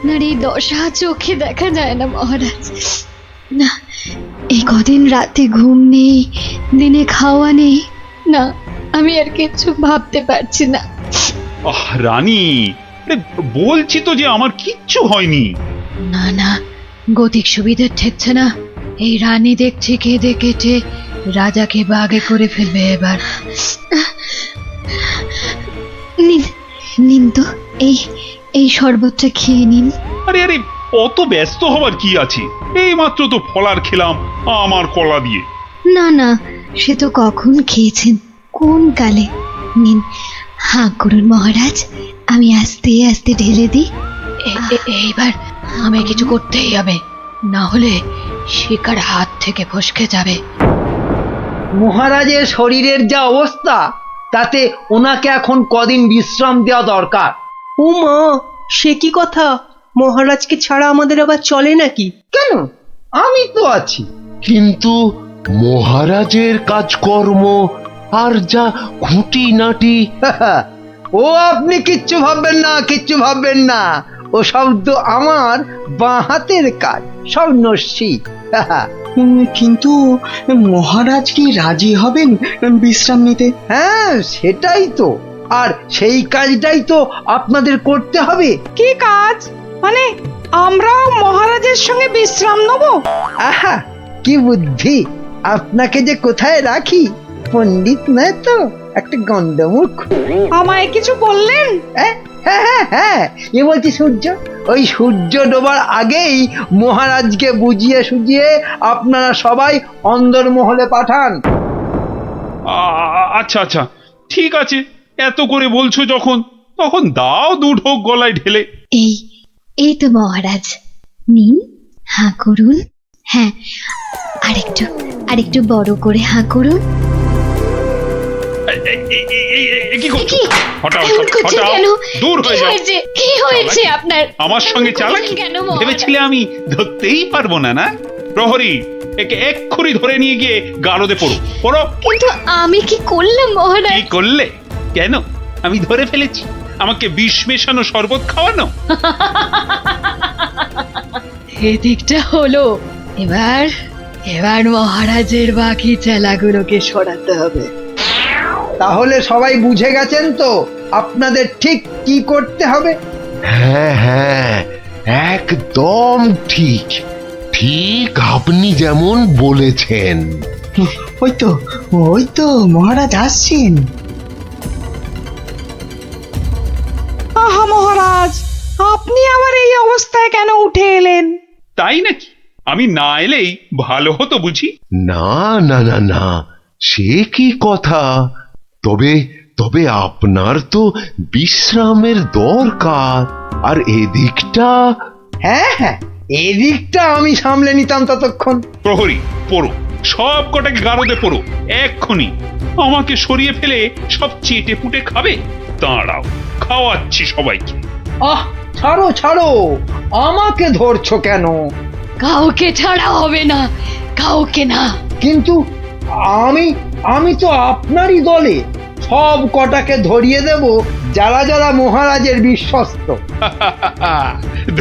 আপনার এই দশা চোখে দেখা যায় না মহারাজ। না, এই কদিন রাতে ঘুম নেই, দিনে খাওয়া নেই, না আমি আর কিছু ভাবতে পারছি না। রানী, বলছি তো যে আমার কিচ্ছু হয়নি। না না, গতিক সুবিধে ঠেকছে না। এই রানী দেখছি কেঁদে কেটে রাজাকে বাগে করে ফেলবে এবার। নিন নিন তো, এই এই শরবতটা খেয়ে নিন। আরে আরে, অত ব্যস্ত হবার কি আছে? এই মাত্র তো ফলার খেলাম আমার কলা দিয়ে। না না, সে তো কখন খেয়েছেন, কোন কালে। নিন, হাঁ করুন মহারাজ, আমি আস্তে আস্তে ঢেলে দিই। এইবার আমায় কিছু করতেই হবে, না হলে শিকার হাত থেকে ফসকে যাবে। মহারাজের শরীরের যা অবস্থা, তাতে ওনাকে এখন কদিন বিশ্রাম দেওয়া দরকার। ও মা, সে কি কথা? মহারাজকে ছাড়া আমাদের আবার চলে নাকি? কেন, আমি তো আছি। কিন্তু মহারাজের কাজকর্ম আর যা খুঁটিনাটি। ও আপনি কিচ্ছু ভাববেন না, কিচ্ছু ভাববেন না। ও সব তো আমার বাঁ হাতের কাজ, সব নস্যি। কিন্তু মহারাজ কি রাজি হবেন বিশ্রাম নিতে? হ্যাঁ, সেটাই তো। আর সেই কাজটাই তো আপনাদের করতে হবে। কি কাজ? মানে আমরাও মহারাজের সঙ্গে বিশ্রাম নেব? আহা, কি বুদ্ধি! আপনাকে যে কোথায় রাখি, পণ্ডিত নয় তো, একটা গন্ডমূর্খ। আমায় কিছু বললেন? হ্যাঁ হ্যাঁ হ্যাঁ, এ বলছি সূর্য, ওই সূর্য ডোবার আগেই মহারাজকে বুঝিয়ে সুঝিয়ে আপনারা সবাই অন্দরমহলে পাঠান। আচ্ছা আচ্ছা, ঠিক আছে, এত করে বলছো যখন, তখন দাও দু ঢোক গলায় ঢেলে। এই এই তো মহারাজ, নিন, হাঁ করুন। হ্যাঁ, আরেকটু আরেকটু বড় করে হাঁ করুন। কি করছো? হটাও, এমন করছেন হটাও, কেন? দূর হয়ে যাও। কি হয়েছে আপনার? আমার সঙ্গে চালাকি কেন মহারাজ? ভেবেছিলে আমি ধরতেই পারবো না? না প্রহরী, একে এক্ষুনি ধরে নিয়ে গিয়ে গারদে পড়ো, পড়ো। কিন্তু আমি কি করলাম মহারাজ? কি করলে? কেন? আমি ধরে ফেলেছি, আমাকে বিষ মেশানো শরবত খাওয়ানো। এদিকটা হলো। এবার এবার মহারাজের বাকি চেলাগুলোকে সরাতে হবে। তাহলে সবাই বুঝে গেছেন তো আপনাদের ঠিক কি করতে হবে? হ্যাঁ হ্যাঁ, একদম ঠিক। ঠিক আপনি যেমন বলেছেন। ওই তো মহারাজ আসছেন। আহা মহারাজ, আপনি আবার এই অবস্থায় কেন উঠে এলেন? তাই নাকি? আমি না এলেই ভালো হতো বুঝি? না না না না, সে কি কথা। তবে তবে আপনার তো বিশ্রামের দরকার, আর এদিকটা। হ্যাঁ হ্যাঁ, এদিকটা আমি সামলে নিতাম ততক্ষণ। প্রহরী, পড়ো, সব কটাকে গারদে পড়ো এক্ষুনি। আমাকে সরিয়ে ফেলে সব চেটে পুটে খাবে? দাঁড়াও, খাওয়াচ্ছি সবাইকে। আহ, ছাড়ো ছাড়ো, আমাকে ধরছো কেন? কাউকে ছাড়া হবে না, কাউকে না। কিন্তু আমি আমি তো আপনারই দলে। সব কটাকে ধরিয়ে দেব, যারা যারা মহারাজের বিশ্বস্ত।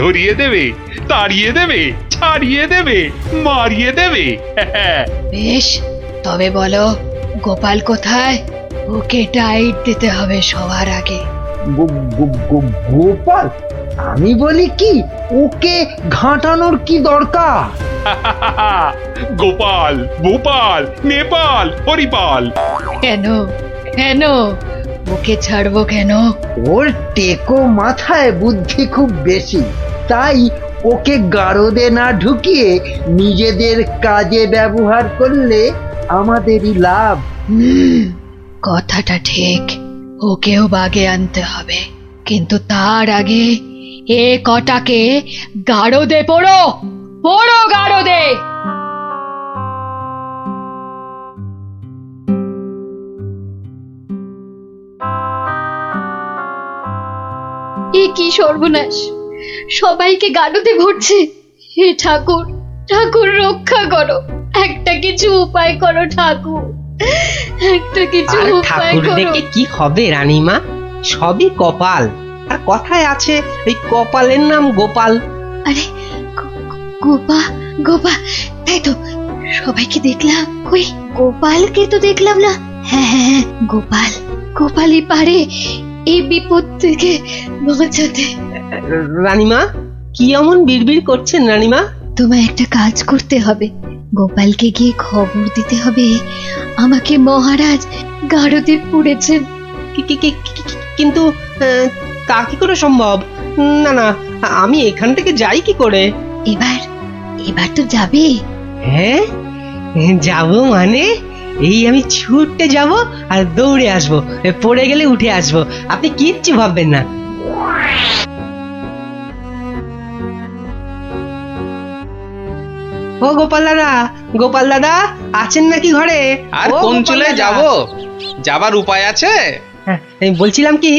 ধরিয়ে দেবে, তাড়িয়ে দেবে, ছাড়িয়ে দেবে, মারিয়ে দেবে। বেশ, তবে বলো গোপাল কোথায়? ওকে টাইট দিতে হবে সবার আগে। গোপাল? আমি বলি কি, ওকে ঘাঁটানোর কি দরকার? গোপাল, ভূপাল, নেপাল, হরিপাল। কেন কেন ওকে ছাড়বো কেন? ওর টেকো মাথায় বুদ্ধি খুব বেশি, তাই ওকে গারদে না ঢুকিয়ে নিজেদের কাজে ব্যবহার করলে আমাদেরই লাভ। কথাটা ঠিক, ওকেও বাগে আনতে হবে, কিন্তু তার আগে এ কটাকে গারদে পড়ো, পড়ো গারদে। এ কি সর্বনাশ, সবাইকে গারদে ভরছে। হে ঠাকুর, ঠাকুর রক্ষা করো, একটা কিছু উপায় করো ঠাকুর, একটা কিছু আর উপায় ঠাকুর করো। দেখে কি হবে রানীমা? সবই কপাল। আর কথায় আছে এই কপালের নাম গোপাল। আরে গোপা গোপা, তাই তো, সবাইকে দেখলাম, কই গোপালকে তো দেখলাম না। হ্যাঁ হ্যাঁ হ্যাঁ, গোপাল, গোপালই পারে এই বিপদ থেকে বাঁচাতে। রানীমা, কি এমন বিড়বিড় করছেন রানীমা? তোমায় একটা কাজ করতে হবে, গোপালকে গিয়ে খবর দিতে হবে আমাকে মহারাজ গারদে পুড়েছেন। কিন্তু তা কি করে সম্ভব? না না, আমি এখান থেকে যাই কি করে? এবার এবার তো যাবে। হ্যাঁ, যাব মানে এই আমি ছুটতে যাব আর দৌড়ে আসব, পড়ে গেলে উঠে আসব, আপনি কিচ্ছু ভাববেন না। ও গোপাল দাদা, গোপাল দাদা আছেন নাকি ঘরে? আর ও কোন গোপাল চলে দাদা। যাব? যাবার উপায় আছে? হ্যাঁ, এই বলছিলাম কি,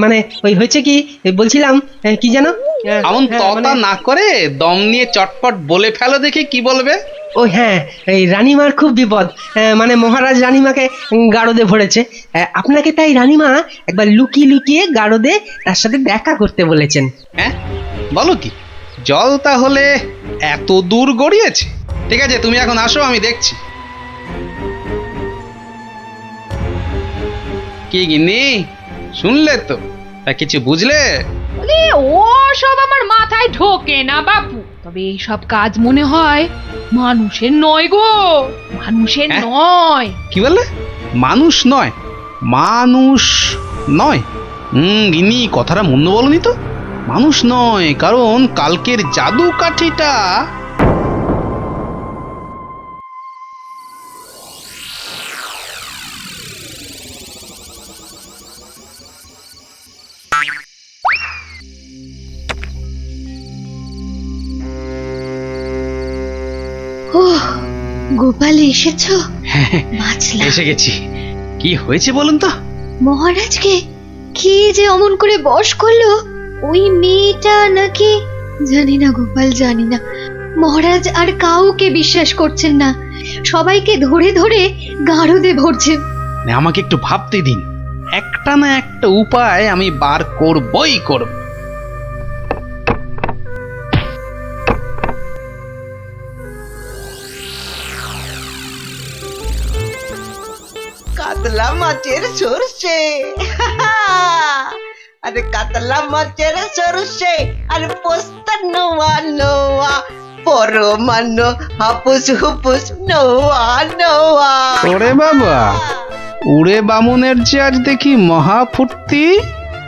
মানে ওই হয়েছে কি, এই বলছিলাম কি জানো, এমন হ্যাঁ, ততা মানে- না করে দম নিয়ে চটপট বলে ফেলো দেখি কি বলবে। ও হ্যাঁ, এই রানীমার খুব বিপদ, মানে মহারাজ রানীমাকে গারদে ভরেছে। আপনাকে তাই রানীমা একবার লুকিয়ে লুকিয়ে গারদে তার সাথে দেখা করতে বলেছেন। হ্যাঁ, বলো কি? জল তাহলে এত দূর গড়িয়েছে? ঠিক আছে, তুমি এখন আসো, আমি দেখছি। কি গিন্নি, শুনলে তো? তা কিছু বুঝলে? ও সব আমার মাথায় ঢোকে না বাপু, তবে এই সব কাজ মনে হয় মানুষের নয় গো, মানুষের হ্যাঁ? নয়। কি বললে? মানুষ নয়? মানুষ নয়? গিন্নি, কথাটা মন্দ বলনি তো। মানুষ নয়, কারণ কালকের জাদু কাঠিটা ও গোপাল, এসেছো? বাঁচলাম। এসে গেছি। কি হয়েছে বলুন তো? মহারাজকে কি যে অমন করে বশ করলো ওই মেয়েটা নাকি, জানি না গোপাল, জানি না। মহারাজ আর কাউকে বিশ্বাস করছেন না, সবাইকে ধরে ধরে গারদে ভরছেন। না, আমাকে একটু ভাবতে দিন, একটা না একটা উপায় আমি বার করবই করব। কাতলা মাছের সরষে, আরে কাতলা মাছের সরষে, আর পোস্তা নোয়া নোয়া, পরমান্ন হাপুস হুপুস নোয়া নোয়া। ওরে বাবা, উড়ে বামুনের যে আজ দেখি মহা ফুর্তি।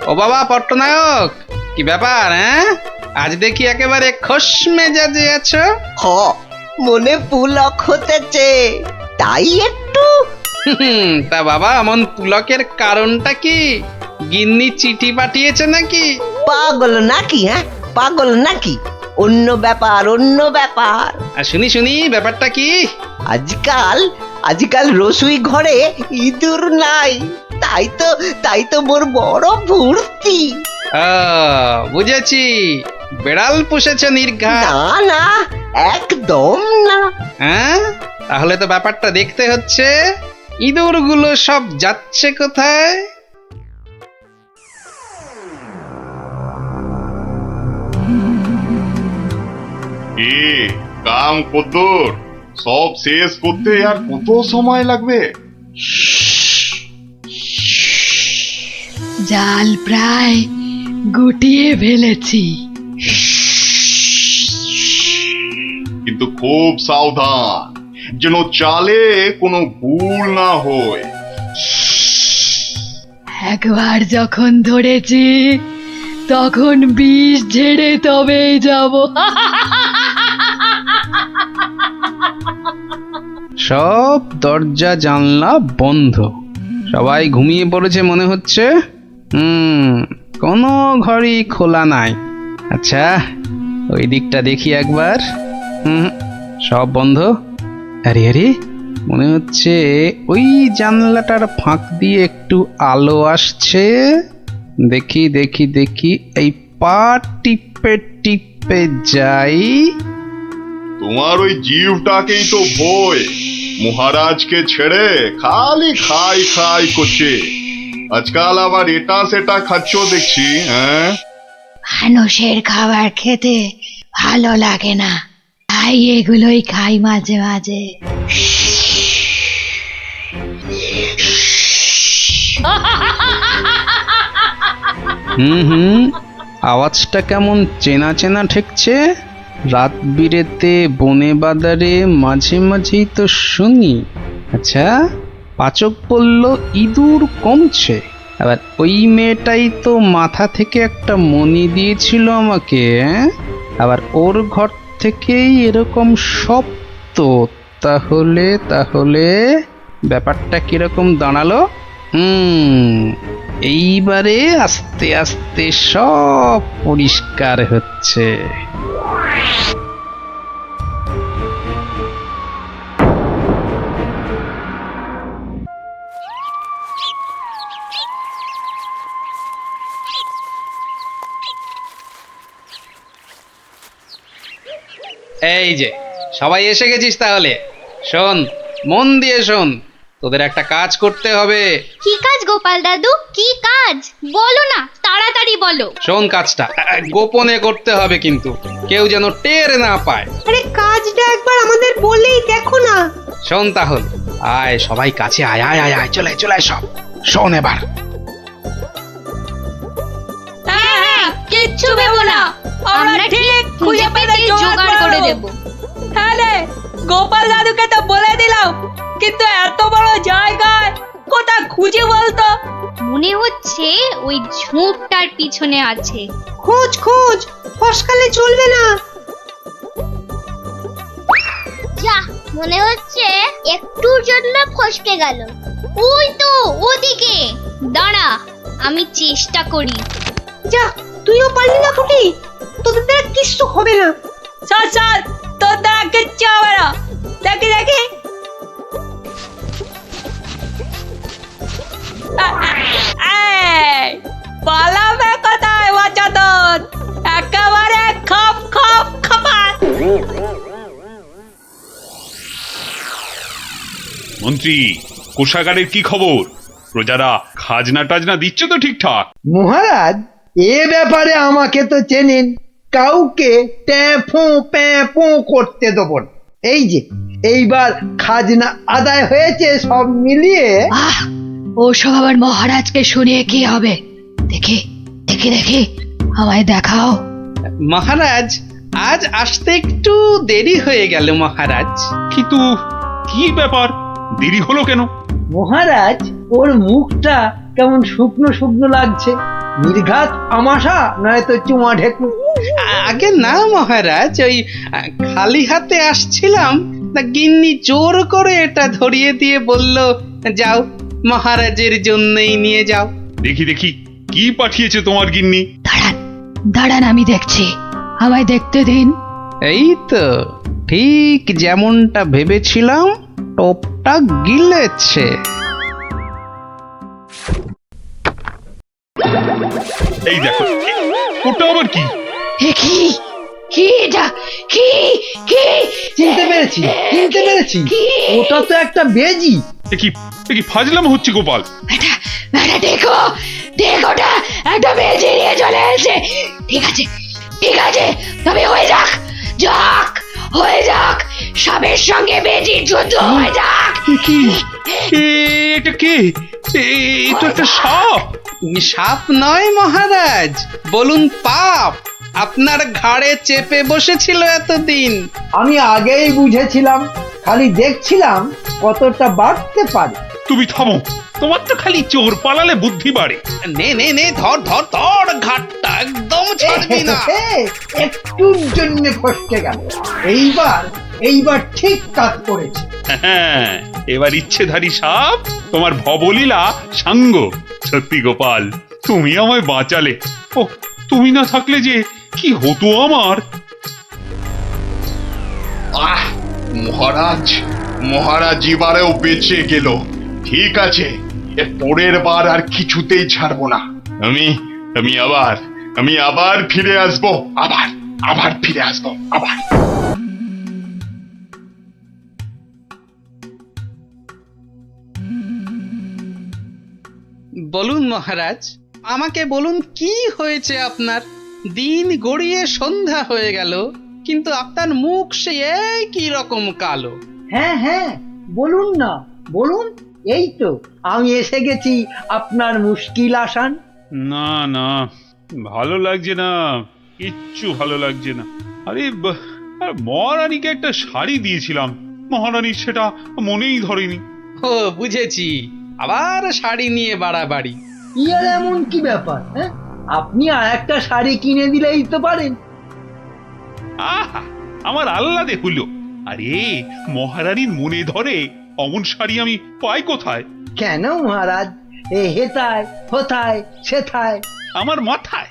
ও বাবা পট্টনায়ক, কি ব্যাপার? হ্যাঁ, আজ দেখি একেবারে খোশ মেজাজে আছো। হ, মনে পুলক হতেছে, তাই একটু। তা বাবা, এমন পুলকের কারণটা কি? গিন্নি চিঠি পাঠিয়েছে নাকি? পাগল নাকি? হ্যাঁ, পাগল নাকি? অন্য ব্যাপার, অন্য ব্যাপার। আর শুনি শুনি, ব্যাপারটা কি? আজকাল রসুই ঘরে ইঁদুর নাই, তাই তো মোর বড় ফুর্তি। বুঝেছি, বেড়াল পুষেছে নির্ঘা। না না, একদম না। হ্যাঁ, তাহলে তো ব্যাপারটা দেখতে হচ্ছে। ইঁদুরগুলো সব যাচ্ছে কোথায়? কি কাম কদ্দুর, সব শেষ করতে আর কত সময় লাগবে? জাল প্রায় গুটিয়ে ফেলেছি। কিন্তু খুব সাবধান, যেন চালে কোনো ভুল না হয়। একবার যখন ধরেছি তখন বিষ ঝেড়ে তবেই যাব। সব দরজা জানলা বন্ধ, সবাই ঘুমিয়ে পড়েছে মনে হচ্ছে। কোনো ঘরই খোলা নাই। আচ্ছা, ওই দিকটা দেখি একবার। সব বন্ধ। আরে আরে, মনে হচ্ছে ওই জানলাটার ফাঁক দিয়ে একটু আলো আসছে। দেখি দেখি দেখি, এই পা টিপে টিপে যাই। তোমার ওই জীবটাকেই তো ভয়, মহারাজকে ছেড়ে খালি খাই খাই করছে। আজকাল আবার এটা সেটা খাচ্ছ দেখছি, হ্যাঁ? মানুষের খাবার খেতে ভালো লাগে না, তাই এগুলোই খাই মাঝে মাঝে। হুম, আওয়াজটা কেমন চেনা চেনা ঠেকছে। রাত বিরেতে বনে বাদারে মাঝে মাঝেই তো শুনি। আচ্ছা, পাচক বলল ইঁদুর কমছে, আবার ওই মেয়েটাই তো মাথা থেকে একটা মণি দিয়েছিল আমাকে, হ্যাঁ? আবার ওর ঘর থেকেই এরকম শব্দ। তাহলে তাহলে ব্যাপারটা কিরকম দাঁড়ালো? এইবারে আস্তে আস্তে সব পরিষ্কার হচ্ছে। এই যে সবাই এসে গেছিস, তাহলে শোন, মন দিয়ে শোন, তোদের একটা কাজ করতে হবে। কি কাজ গোপাল দাদু, কি কাজ বলো না, তাড়াতাড়ি বলো। শোন, কাজটা গোপনে করতে হবে, কিন্তু কেউ যেন টের না পায়। আরে কাজটা একবার আমাদের বলেই দেখো না। শোন তাহলে, আয় সবাই কাছে আয়, আয় আয় আয়, চলে আয়, চলে আয় সব। শোন এবার, হ্যাঁ, কিচ্ছু ভেবো না, আমরা ঠিক খুঁজে পেতে জোগাড় করে দেব। হ্যাঁ রে, গোপাল দাদুকে তো বলে দিলাম, কিন্তু এত বড় জায়গায় কোথা খুঁজে বলতো? মনে হচ্ছে ওই ঝোপটার পিছনে আছে। খোঁজ খোঁজ, ফসকালে চলবে না। যা, মনে হচ্ছে একটুর জন্য ফসকে গেল। ওই তো ওদিকে, দাঁড়া আমি চেষ্টা করি। যা, তুইও পারলি না ফুটি, তোদের দ্বারা কিচ্ছু হবে না। চল চল, তোর দ্বারা কিচ্ছু হবে না। দেখি দেখি, পালাবে কোথায় বাচ্চাদের, একেবারে খপ খপ খপাত। মন্ত্রী, কোষাগারের কি খবর? প্রজারা খাজনা টাজনা দিচ্ছে তো ঠিকঠাক? মহারাজ, এ ব্যাপারে আমাকে তো চেনেন, কাউকে ট্যাফো প্যাফো করতে দেবো না। এই যে এইবার খাজনা আদায় হয়েছে সব মিলিয়ে। আহ, ওসব আবার মহারাজকে শুনিয়ে কি হবে? দেখি দেখি দেখি, আমায় দেখাও। মহারাজ আজ আসতে একটু দেরি হয়ে গেল মহারাজ। কিন্তু কি ব্যাপার, দেরি হলো কেন? মহারাজ, ওর মুখটা কেমন শুকনো শুকনো লাগছে, নির্ঘাত আমাশা নয়তো চুমা ঢেকু। আগে না মহারাজ, ওই খালি হাতে আসছিলাম, তা গিন্নি জোর করে এটা ধরিয়ে দিয়ে বলল, যাও মহারাজের জন্যই নিয়ে যাও। দেখি দেখি, কি পাঠিয়েছে তোমার গিন্নি? দাঁড়ান দাঁড়ান, আমি দেখছি, আমায় দেখতে দিন। এই তো ঠিক যেমনটা ভেবেছিলাম, টোপটা গিলেছে। এই দেখো, ওটা আবার কি? কি কি এটা, কি কি? চিনতে পেরেছি, চিনতে পেরেছি, ওটা তো একটা বেজি। এ কি ফাজলাম হচ্ছে গোপাল? এটা এটা দেখো, দেখোটা একটা বেজে নিয়ে চলে এসেছে। ঠিক আছে ঠিক আছে, তবে হয়ে যাক, যাক হয়ে যাক, সাপের সঙ্গে বেজির যুদ্ধ হয়ে যাক। কি এটা কে? এটা একটা সাপ। সাপ নয় মহারাজ, বলুন পাপ, আপনার ঘাড়ে চেপে বসেছিল এতদিন। আমি আগেই বুঝেছিলাম, খালি দেখছিলাম কতটা বাড়তে পারে। তুমি থামো, তোমার তো খালি চোর পালালে বুদ্ধি বাড়ে। নে নে নে, ধর ধর ধর, ঘাটটা একদম ছাড়বি না। একটুর জন্য ফসকে গেল, এইবার ঠিক কাজ করেছে। হ্যাঁ, এবার ইচ্ছেধারী সাপ তোমার ভবলীলা সাঙ্গ। সত্যি গোপাল, তুমি আমায় বাঁচালে। ও, তুমি না থাকলে যে কি হতো আমার। আহ, মহারাজ, মহারাজ এবারেও বেঁচে গেল। ঠিক আছে, এর পরের বার আর কিছুতেই ছাড়বো না। আমি আবার ফিরে আসবো, আবার ফিরে আসবো, আবার। বলুন মহারাজ, আমাকে বলুন কি হয়েছে আপনার? দিন গড়িয়ে সন্ধ্যা হয়ে গেল, কিন্তু আপনার মুখ সে একই রকম কালো। হ্যাঁ হ্যাঁ, বলুন না, বলুন। এই তো আমি এসে গেছি আপনার মুশকিল আসান। না না, ভালো লাগছে না, কিচ্ছু ভালো লাগছে না। আরে মহারানীকে একটা শাড়ি দিয়েছিলাম, মহারানীর সেটা মনেই ধরেনি। ও বুঝেছি, আবার শাড়ি নিয়ে বাড়াবাড়ি। কি আর এমন কি ব্যাপার? হ্যাঁ, আপনি আর একটা শাড়ি কিনে দিলেই তো পারেন। আহা, আমার আহ্লাদে হলো। আরে মহারানীর মনে ধরে অমন শাড়ি আমি পাই কোথায়? কেন মহারাজ, এ হেথায় হোথায় সেথায়? আমার মাথায়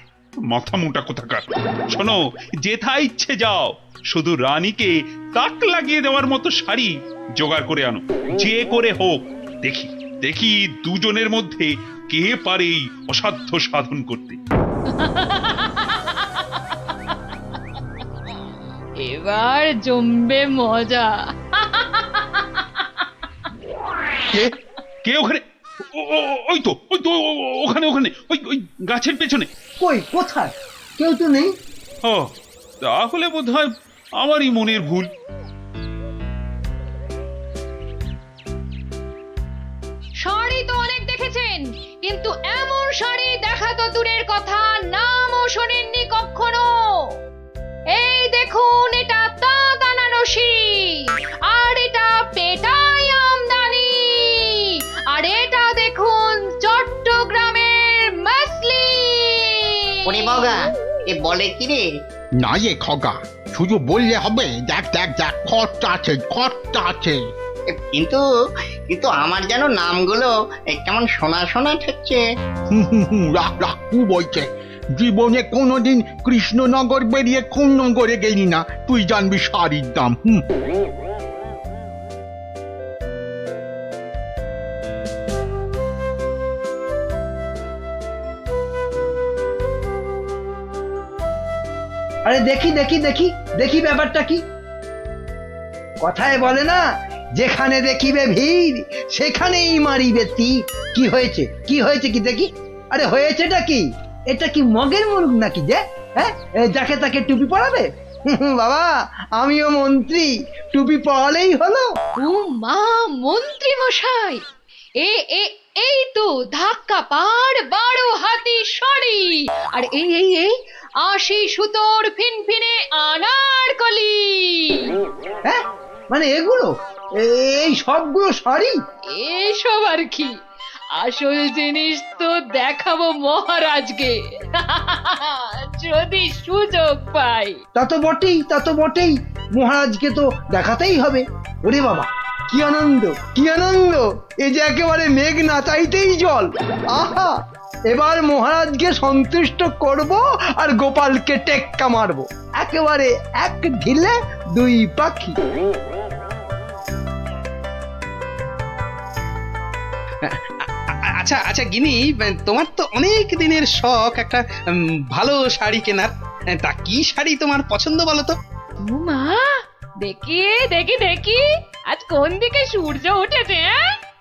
মাথা মোটা কোথাকার। শোনো, যেথায় ইচ্ছে যাও, শুধু রানীকে তাক লাগিয়ে দেওয়ার মতো শাড়ি জোগাড় করে আনো, যে করে হোক। দেখি দেখি দুজনের মধ্যে কে পারে এই অসাধ্য সাধন করতে। এবার জমবে মজা। কে ওখানে? ওই তো ওখানে ওখানে, ওই গাছের পেছনে। কই, কোথায়? কেউ তো নেই। ও, তাহলে বোধহয় আমারই মনের ভুল। শাড়ি তো অনেক দেখেছেন, কিন্তু এমন শাড়ি দেখা তো দূরের কথা, নামও শোনেননি কখনো। এই দেখুন, এটা তাঁত আনারসি, আর এটা পেটাই আমদানি, আর এটা দেখুন চট্টগ্রামের মসলিন। ওরে বাবা, এ বলে কি রে? না এ খগা, শুধু বললে হবে। দেখ দেখ দেখ, খরচা আছে, খরচা আছে। কিন্তু কিন্তু আমার যেন নামগুলো কেমন শোনা শোনা ঠেকছে। রাখ রাখ, কু বলছে। জীবনে কোনোদিন কৃষ্ণনগর বেরিয়ে কোন নগরে গেলি না, তুই জানবি শাড়ির দাম। আরে দেখি দেখি দেখি দেখি, ব্যাপারটা কি? কথায় বলে না, যেখানে দেখিবে ভিড় সেখানেই মারিবে তীর। কি হয়েছে, কি হয়েছে কি দেখি? আরে হয়েছেটা কি? এটা কি মগের মুরগ নাকি যে? হ্যাঁ, যাকে তাকে টুপি পরাবে? বাবা, আমিও মন্ত্রী, টুপি পরালেই হলো। ও মা, মন্ত্রী মশাই, এই তো ধাক্কা পাড় 12 হাতি শাড়ি, আর এই 80 সুতোর ফিনফিনে আনারকলি। হ্যাঁ, মানে এগুলো, এই সবগুলো শাড়ি? এসব আর কি, আসল জিনিস তো দেখাবো মহারাজকে, যদি সুযোগ পাই। তা তো বটেই, তা তো বটেই, মহারাজকে তো দেখাতেই হবে। ওরে বাবা, কি আনন্দ, কি আনন্দ! এ যে একেবারে মেঘ না চাইতেই জল। আহা, এবার মহারাজকে সন্তুষ্ট করব আর গোপালকে টেক্কা মারবো, একেবারে এক ঢিলে দুই পাখি। আচ্ছা আচ্ছা গিনি, তোমার তো অনেক দিনের শখ একটা ভালো শাড়ি কেনার। তা কি শাড়ি তোমার পছন্দ বলো তো? ও মা, দেখি দেখি দেখি, আজ কোন দিকে সূর্য উঠেছে?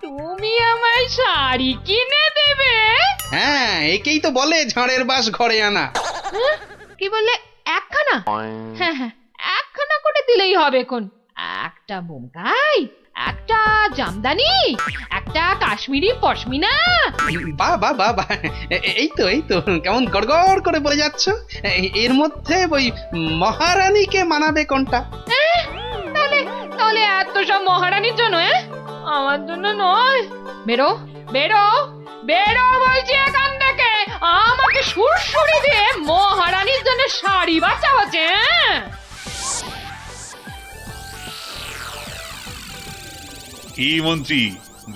তুমি আমায় শাড়ি কিনে দেবে? হ্যাঁ, একেই তো বলে ঝাড়ের বাস ঘরে আনা। কি বললে, একখানা? হ্যাঁ হ্যাঁ, একখানা করে দিলেই হবে। কোন একটা বোমকাই, একটা জামদানি, একটা কাশ্মীরি পশমিনা। বাহ বাহ বাহ বাহ, এই তো কেমন গড়গড় করে বলে যাচ্ছ। এর মধ্যে ওই মহারানীকে মানাবে কোনটা? তাহলে তাহলে এত সব মহারানীর জন্য? আমার জন্য নয়। বেরো বেরো বেরো বলছি এখান থেকে, আমাকে সুরসুরি দিয়ে মহারানীর জন্য শাড়ি বাঁচা হচ্ছে। কি মন্ত্রী,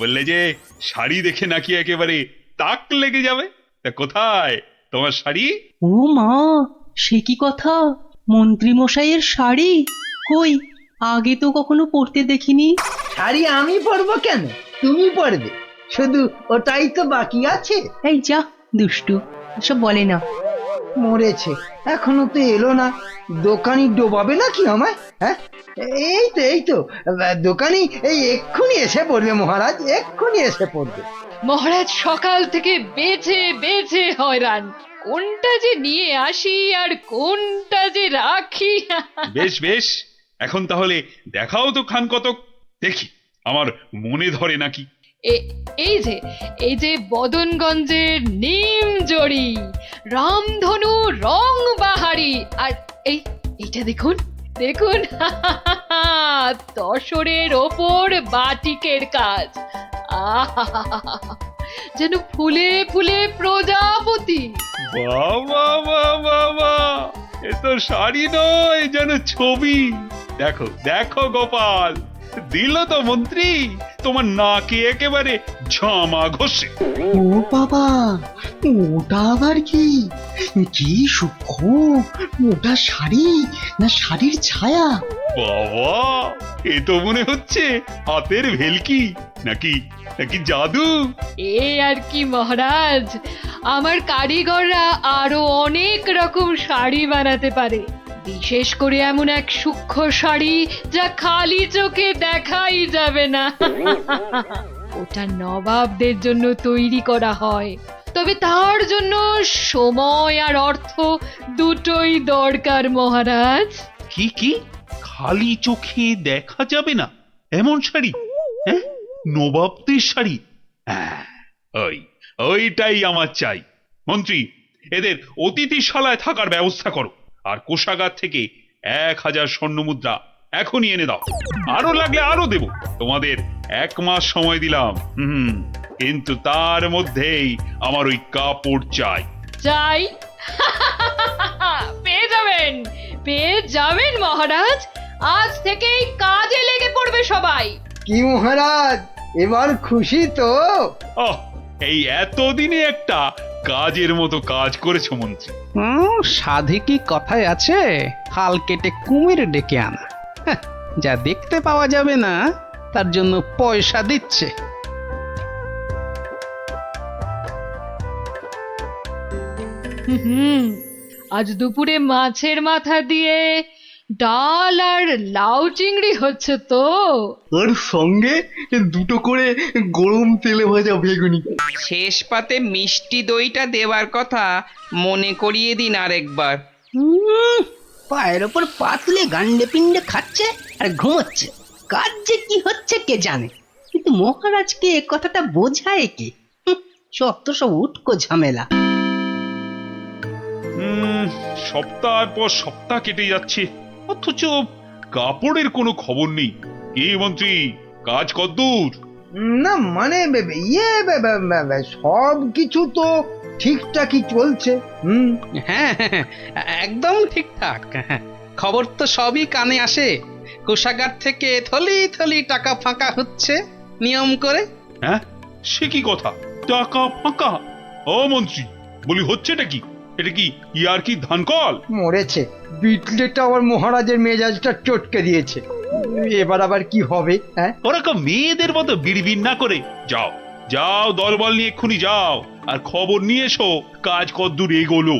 বললে যে শাড়ি দেখে নাকি একেবারে তাক লেগে যাবে? তা কোথায় তোমার শাড়ি? ও মা, সে কি কথা! মন্ত্রী মশাইয়ের শাড়ি কই, আগে তো কখনো পরতে দেখিনি। শাড়ি আমি পরবো কেন, তুমি পরবে। শুধু ওটাই তো বাকি আছে। এই যা দুষ্টু, এসব বলে না। মরেছে, এখনো তো এলো না। দোকানি ডোবাবে নাকি আমায়? হ্যাঁ, এই তো দোকানি এই এক্ষুনি এসে পড়বে মহারাজ, এক্ষুনি এসে পড়বে। মহারাজ সকাল থেকে বেছে বেছে হয়রান, কোনটা যে নিয়ে আসি আর কোনটা যে রাখি। বেশ বেশ, এখন তাহলে দেখাও তো খান কতক, দেখি আমার মনে ধরে নাকি। এই যে বদনগঞ্জের নিম জড়ি, রামধনু রং বাহারি, আর এইটা দেখুন দেখুন, তসরের ওপর বাটিকের কাজ, যেন ফুলে ফুলে প্রজাপতি। বাবা বাবা বাবা, এ তো শাড়ি নয়, যেন ছবি। দেখো দেখো গোপাল, দিল তো মন্ত্রী তোমার নাকে একেবারে ঝামা ঘষে। ও বাবা, ওটা আবার কি? কি সূক্ষ্ম! ওটা শাড়ি না শাড়ির ছায়া? বাবা, এ তো মনে হচ্ছে হাতের ভেলকি, নাকি নাকি জাদু। এ আর কি মহারাজ, আমার কারিগররা আরো অনেক রকম শাড়ি বানাতে পারে, বিশেষ করে এমন এক সূক্ষ্ম শাড়ি যা খালি চোখে দেখাই যাবে না। ওটা নবাবদের জন্য তৈরি করা হয়, তবে তার জন্য সময় আর অর্থ দুটোই দরকার মহারাজ। কি কি খালি চোখে দেখা যাবে না এমন শাড়ি? হ্যাঁ, নবাবদের শাড়ি? হ্যাঁ, ওইটাই আমার চাই। মন্ত্রী, এদের অতিথিশালায় থাকার ব্যবস্থা করো, আর কোষাগার থেকে 1000 স্বর্ণ মুদ্রা এখনই এনে দাও। আরো লাগলে আরো দেব, তোমাদের 1 মাস সময় দিলাম। কিন্তু তার মধ্যেই আমার ওই কাপড় চাই। চাই? পেয়ে যাবেন মহারাজ, আজ থেকেই কাজে লেগে পড়বে সবাই। কি মহারাজ, এবার খুশি তো? এই এতদিনে একটা কাজের মতো কাজ করেছো মন্ত্রী। সাধে কি কথায় আছে, খাল কেটে কুমির ডেকে আনা। যা দেখতে পাওয়া যাবে না তার জন্য পয়সা দিচ্ছে। আজ দুপুরে মাছের মাথা দিয়ে ডাল আর লাউ চিংড়ি হচ্ছে তো, আর সঙ্গে 2টো করে গরম তেলে ভাজা বেগুনি। শেষ পাতে মিষ্টি দইটা দেওয়ার কথা মনে করিয়ে দিন আরেকবার। পায়ের ওপর পা তুলে গান্ডে পিণ্ডে খাচ্ছে আর ঘুমোচ্ছে, কাজ যে কি হচ্ছে কে জানে। কিন্তু মহারাজকে এ কথাটা বোঝায় কি? সব উটকো ঝামেলা। সপ্তাহ পর সপ্তাহ কেটে যাচ্ছে, অথচ কাপড়ের কোনো খবর নেই। কি মন্ত্রী, কাজ কদ্দূর? না মানে সব কিছু তো ঠিকঠাকই চলছে। হ্যাঁ, একদম ঠিকঠাক। খবর তো সবই কানে আসে, কোষাগার থেকে থলি থলি টাকা ফাঁকা হচ্ছে নিয়ম করে। হ্যাঁ, সে কি কথা, টাকা ফাঁকা? ও মন্ত্রী, বলি হচ্ছেটা কি? এটা কি ইয়ার কি ধানকল? মরেছে, বিটলেটা আমার মহারাজের মেজাজটা চটকে দিয়েছে। এবার আবার কি হবে? হ্যাঁ, ওরকম মেয়েদের মতো বিড়বিড় না করে যাও যাও, দলবল নিয়ে এক্ষুনি যাও আর খবর নিয়ে এসো কাজ কদ্দূর এগোলো।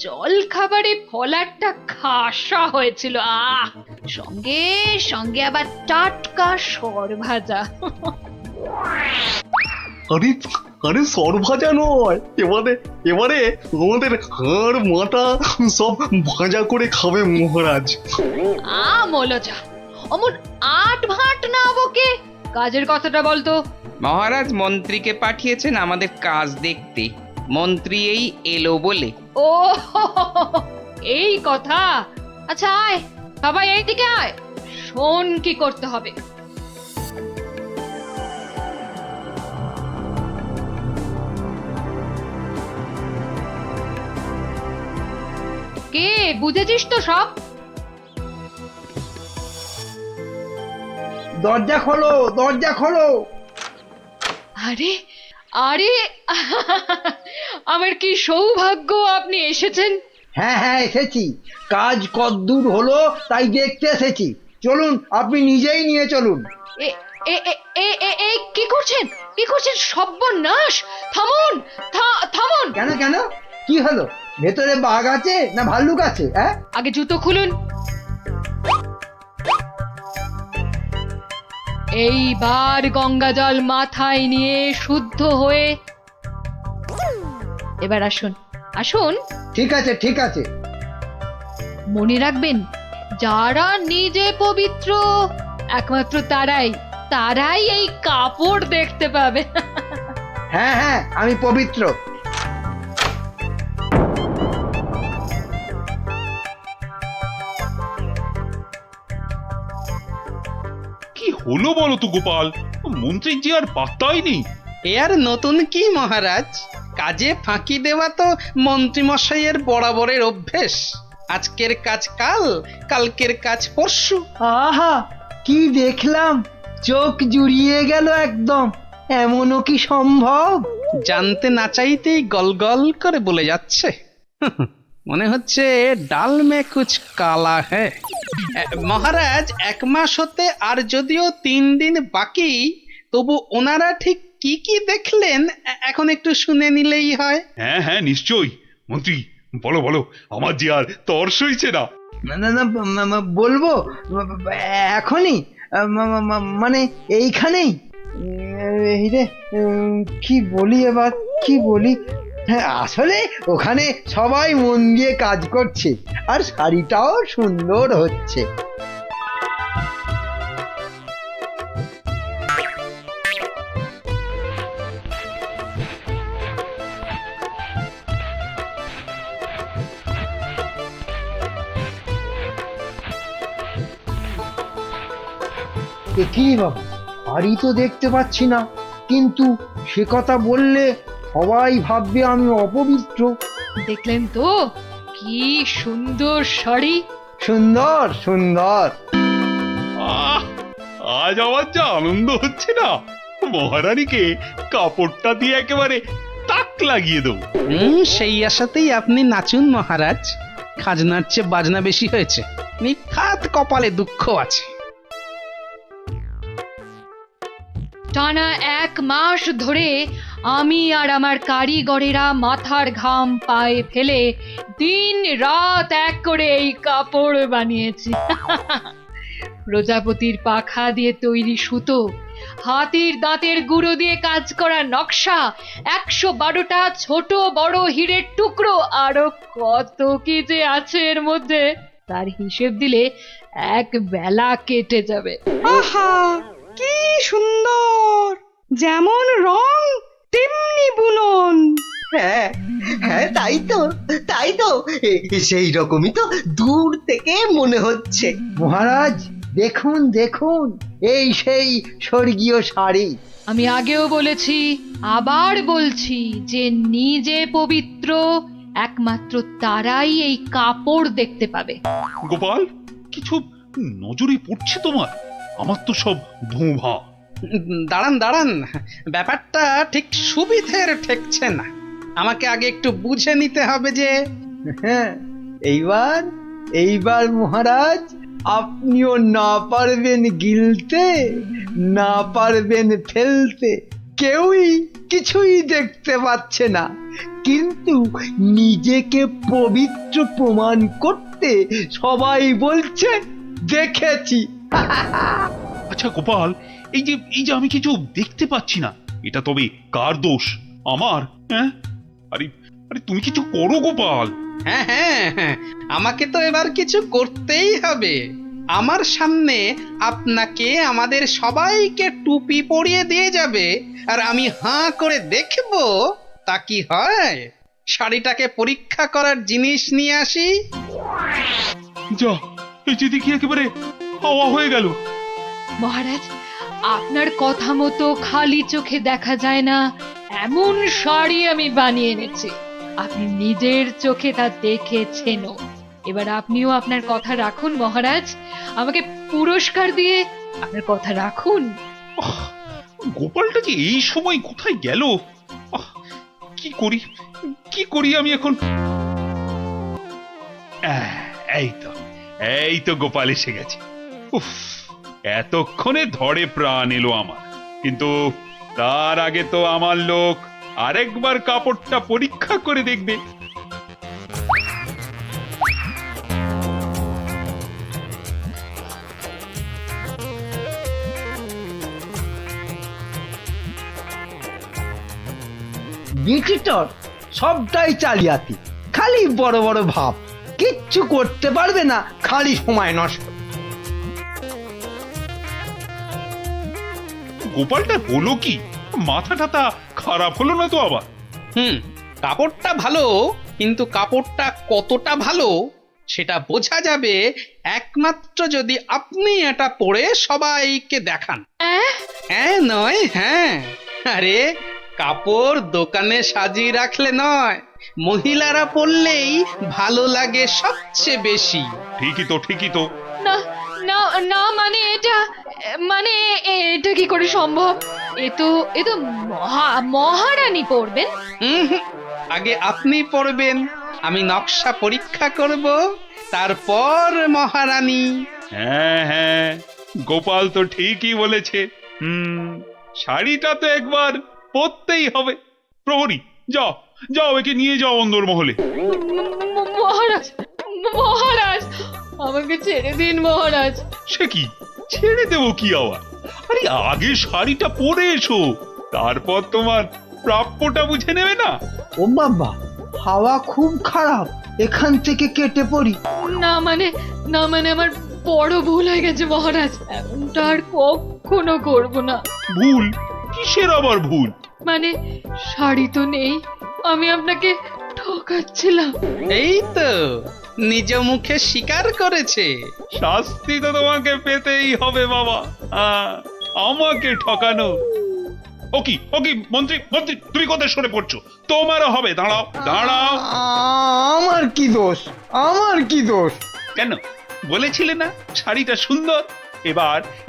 জল খাবারে ফলারটা খাসা হয়েছিল, সঙ্গে সঙ্গে আবার টাটকা সর ভাজা। আরে সর ভাজা নয়, এবারে আমাদের হাড় মাথা সব ভাজা করে খাবে মহারাজ। মলজা, অমন আট ভাট না বকে কাজের কথাটা বলতো। মহারাজ মন্ত্রীকে পাঠিয়েছেন আমাদের কাজ দেখতে, মন্ত্রী এই এলো বলে। ও এই কথা, আচ্ছা আয় সবাই এইদিকে আয়, শোন কি করতে হবে। কে বুঝেছিস তো সব? দরজা খোলো, দরজা খোলো। আরে আরে, আমার কি সৌভাগ্য আপনি এসেছেন। হ্যাঁ হ্যাঁ এসেছি, কাজ কদ্দূর হলো তাই দেখতে এসেছি। চলুন, আপনি নিজেই নিয়ে চলুন। কি করছেন, কি করছেন? সর্বনাশ! থামুন, থামুন। কেন কেন, কি হলো? ভেতরে বাঘ আছে না ভাল্লুক আছে? হ্যাঁ, আগে জুতো খুলুন। এইবার গঙ্গা জল মাথায় নিয়ে শুদ্ধ হয়ে এবার আসুন আসুন। ঠিক আছে ঠিক আছে। মনে রাখবেন, যারা নিজে পবিত্র একমাত্র তারাই এই কাপড় দেখতে পাবে। হ্যাঁ হ্যাঁ, আমি পবিত্র। কি হলো বলো তো গোপাল, মন্ত্রীর যে আর পাত্তাই নেই। এ আর নতুন কি মহারাজ, কাজে ফাঁকি দেওয়া তো মন্ত্রীমশাইয়ের বরাবরের অভ্যেস। আজকের কাজ কাল, কালকের কাজ পরশু। আহা, কি দেখলাম, চোখ জুড়িয়ে গেল একদম। এমনও কি সম্ভব? জানতে না চাইতেই গল গল করে বলে যাচ্ছে। মনে হচ্ছে ডাল মে কুছ কালা হ্যায়। মহারাজ, 1 মাস হতে আর যদিও 3 দিন বাকি, তবু ওনারা ঠিক কি কি দেখলেন এখন একটু শুনে নিলেই হয়। হ্যাঁ হ্যাঁ নিশ্চয়ই। মন্ত্রী বলো বলো, আমার যে আর তর সইছে না। না না, বলবো এখনই, মানে এইখানেই। এই রে, কি বলি এবার, কি বলি। হ্যাঁ, আসলে ওখানে সবাই মন দিয়ে কাজ করছে, আর শাড়িটাও সুন্দর হচ্ছে। কি বাবা, বাড়ি তো দেখতে পাচ্ছি না, কিন্তু সে কথা বললে সবাই ভাববে আমি অপবিত্র। দেখলেন তো কি সুন্দর শাড়ি। সুন্দর সুন্দর। আহ, আজ আমার যা আনন্দ হচ্ছে না, মহারানীকে কাপড়টা দিয়ে একেবারে তাক লাগিয়ে দেবো। সেই আশাতেই আপনি নাচুন মহারাজ। খাজনার চেয়ে বাজনা বেশি হয়েছে, নিখাত কপালে দুঃখ আছে। টানা 1 মাস ধরে আমি আর আমার কারিগরেরা মাথার ঘাম পায়ে ফেলে দিন রাত এক করে এই কাপড় বানিয়েছি। প্রজাপতির পাখা দিয়ে তৈরি সুতো, হাতির দাঁতের গুঁড়ো দিয়ে কাজ করা নকশা, 112টা ছোট বড় হীরের টুকরো, আরো কত কি যে আছে এর মধ্যে, তার হিসেব দিলে 1 বেলা কেটে যাবে। আহা, কি সুন্দর! যেমন রং তেমনি বুনন। হ্যাঁ হ্যাঁ, তাই তো সেই রকমই তো দূর থেকে মনে হচ্ছে। মহারাজ দেখুন দেখুন, এই সেই স্বর্গীয় শাড়ি। আমি আগেও বলেছি, আবার বলছি, যে নিজে পবিত্র একমাত্র তারাই এই কাপড় দেখতে পাবে। গোপাল, কিছু নজরে পড়ছে তোমার? আমার তো সব ধোঁভা। দাঁড়ান দাঁড়ান, ব্যাপারটা ঠিক সুবিধের ঠেকছে না। আমাকে আগে একটু বুঝে নিতে হবে যে। হ্যাঁ, এইবার মহারাজ, আপনিও না পারবেন গিলতে, না পারবেন ফেলতে, কেউই কিছুই দেখতে পাচ্ছে না, কিন্তু নিজেকে পবিত্র প্রমাণ করতে সবাই বলছে দেখেছি। আচ্ছা গোপাল, এই যে আমি কিছু দেখতে পাচ্ছি না, এটা তবে কার দোষ? আমার? হ্যাঁ, আরে আরে তুমি কিছু করো গোপাল। হ্যাঁ হ্যাঁ হ্যাঁ, আমাকে তো এবার কিছু করতেই হবে। আমার সামনে আপনাকে, আমাদের সবাইকে টুপি পরিয়ে দিয়ে যাবে, আর আমি হাঁ করে দেখব তা কি হয়। শাড়িটাকে পরীক্ষা করার জিনিস নিয়ে আসি। যা, এই যে দেখি একেবারে হাওয়া হয়ে গেল। মহারাজ, আপনার কথা মতো খালি চোখে দেখা যায় না এমন শাড়ি আমি বানিয়ে এনেছি। আপনি নিজের চোখে তা দেখেছেনও। এবার আপনিও আপনার কথা রাখুন মহারাজ, আমাকে পুরস্কার দিয়ে আপনার কথা রাখুন। গোপালটা যে এই সময় কোথায় গেল? কি করি আমি এখন? এই তো গোপাল এসে গেছে। উফ, এতক্ষণে ধরে প্রাণ এলো আমার। কিন্তু তার আগে তো আমার লোক আরেকবার কাপড়টা পরীক্ষা করে দেখবে। বিচিটর সবটাই চালিয়াতি, খালি বড় বড় ভাব, কিচ্ছু করতে পারবে না, খালি সময় নষ্ট। গোপালটা হলো কি? মাথা টাথা খারাপ হলো না তো আবার? কাপড়টা ভালো, কিন্তু কাপড়টা কতটা ভালো সেটা বোঝা যাবে একমাত্র যদি আপনি এটা পরে সবাইকে দেখান। হ্যাঁ নয় হ্যাঁ, আরে কাপড় দোকানে সাজিয়ে রাখলে নয়, মহিলারা পরলেই ভালো লাগে সবচেয়ে বেশি। ঠিকই তো। না না না, মানে এটা কি করে সম্ভব? এ তো মহারানী পড়বেন। আগে আপনি পড়বেন, আমি নকশা পরীক্ষা করব, তারপর মহারানী। হ্যাঁ, গোপাল তো ঠিকই বলেছে। শাড়িটা তো একবার পরতেই হবে। প্রহরী, যাও একে নিয়ে যাও অন্দরমহলে। মহারাজ, আমাকে ছেড়ে দিন মহারাজ। সে কি, ছেড়ে দেবো কি আবার? আরে আগে শাড়িটা পরে এসো, তারপর তোমার প্রাপ্যটা বুঝে নেবে না? ও বাবা, হাওয়া খুব খারাপ, এখান থেকে কেটে পড়ি। না মানে আমার বড় ভুল হয়ে গেছে মহারাজ, এমনটা আর কখনো করব না। ভুল? কিসের আবার ভুল? মানে শাড়ি তো নেই, আমি আপনাকে ঠকাচ্ছিলাম। এই তো নিজ মুখে স্বীকার করেছে। শাস্তি তো তোমাকে পেতেই হবে বাবা, আমাকে ঠকানো। ওকি মন্ত্রী, তুমি কোথায় সরে পড়ছো? তোমারও হবে, দাঁড়াও। আমার কি দোষ? কেন বলেছিলে না শাড়িটা সুন্দর?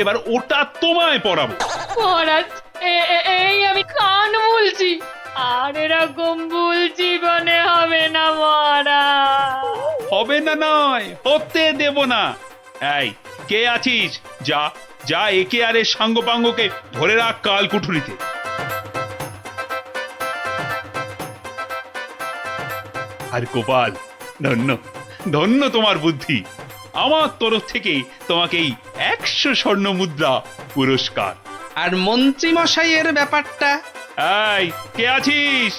এবার ওটা তোমায় পরাবো। মহারাজ, এই আমি কান বলছি, আর এরকম ভুল জীবনে হবে না মহারাজ। হবে না নয়, হতে দেব না। এই কে আছিস? যা একে আর এর সাঙ্গপাঙ্গকে ধরে রাখ কাল কুঠুরিতে। আর গোপাল, ধন্য তোমার বুদ্ধি। আমার তরফ থেকে তোমাকে এই 100 স্বর্ণ মুদ্রা পুরস্কার। আর মন্ত্রী মশাইয়ের ব্যাপারটা? এই কে আছিস?